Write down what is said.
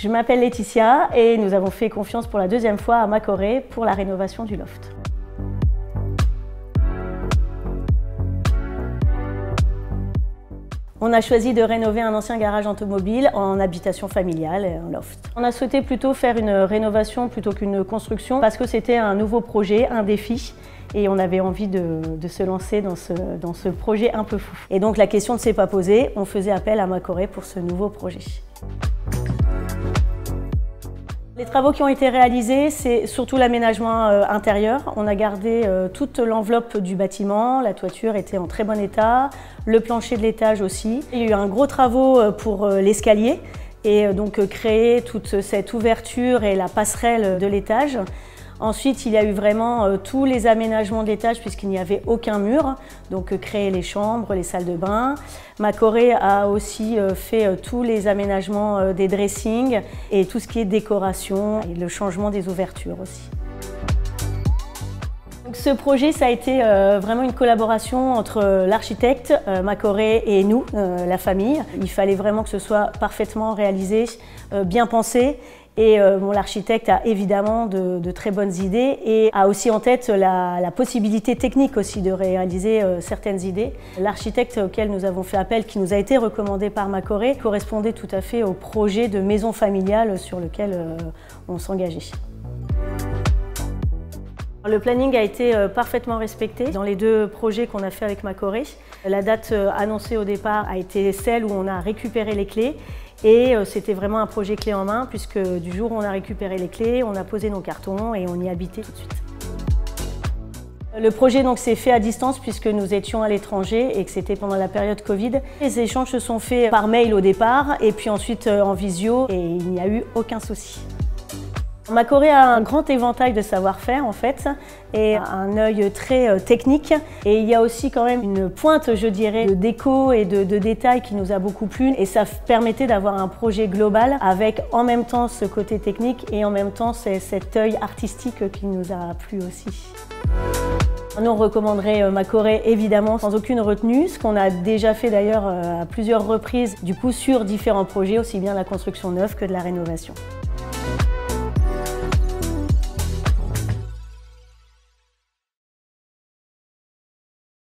Je m'appelle Laetitia et nous avons fait confiance pour la deuxième fois à Macoré pour la rénovation du loft. On a choisi de rénover un ancien garage automobile en habitation familiale, un loft. On a souhaité plutôt faire une rénovation plutôt qu'une construction parce que c'était un nouveau projet, un défi. Et on avait envie de se lancer dans ce projet un peu fou. Et donc la question ne s'est pas posée, on faisait appel à Macoré pour ce nouveau projet. Les travaux qui ont été réalisés, c'est surtout l'aménagement intérieur. On a gardé toute l'enveloppe du bâtiment, la toiture était en très bon état, le plancher de l'étage aussi. Il y a eu un gros travaux pour l'escalier et donc créer toute cette ouverture et la passerelle de l'étage. Ensuite, il y a eu vraiment tous les aménagements de l'étage puisqu'il n'y avait aucun mur, donc créer les chambres, les salles de bain. Macoré a aussi fait tous les aménagements des dressings et tout ce qui est décoration et le changement des ouvertures aussi. Donc, ce projet, ça a été vraiment une collaboration entre l'architecte, Macoré et nous, la famille. Il fallait vraiment que ce soit parfaitement réalisé, bien pensé. Et l'architecte a évidemment de très bonnes idées et a aussi en tête la possibilité technique aussi de réaliser certaines idées. L'architecte auquel nous avons fait appel, qui nous a été recommandé par Macoré, correspondait tout à fait au projet de maison familiale sur lequel on s'engageait. Le planning a été parfaitement respecté dans les deux projets qu'on a fait avec Macoré. La date annoncée au départ a été celle où on a récupéré les clés et c'était vraiment un projet clé en main puisque du jour où on a récupéré les clés, on a posé nos cartons et on y habitait tout de suite. Le projet s'est fait à distance puisque nous étions à l'étranger et que c'était pendant la période Covid. Les échanges se sont faits par mail au départ et puis ensuite en visio et il n'y a eu aucun souci. Macoré a un grand éventail de savoir-faire en fait et un œil très technique et il y a aussi quand même une pointe, je dirais, de déco et de détails qui nous a beaucoup plu et ça permettait d'avoir un projet global avec en même temps ce côté technique et en même temps cet œil artistique qui nous a plu aussi. Nous, on recommanderait Macoré évidemment sans aucune retenue, ce qu'on a déjà fait d'ailleurs à plusieurs reprises du coup sur différents projets, aussi bien la construction neuve que de la rénovation.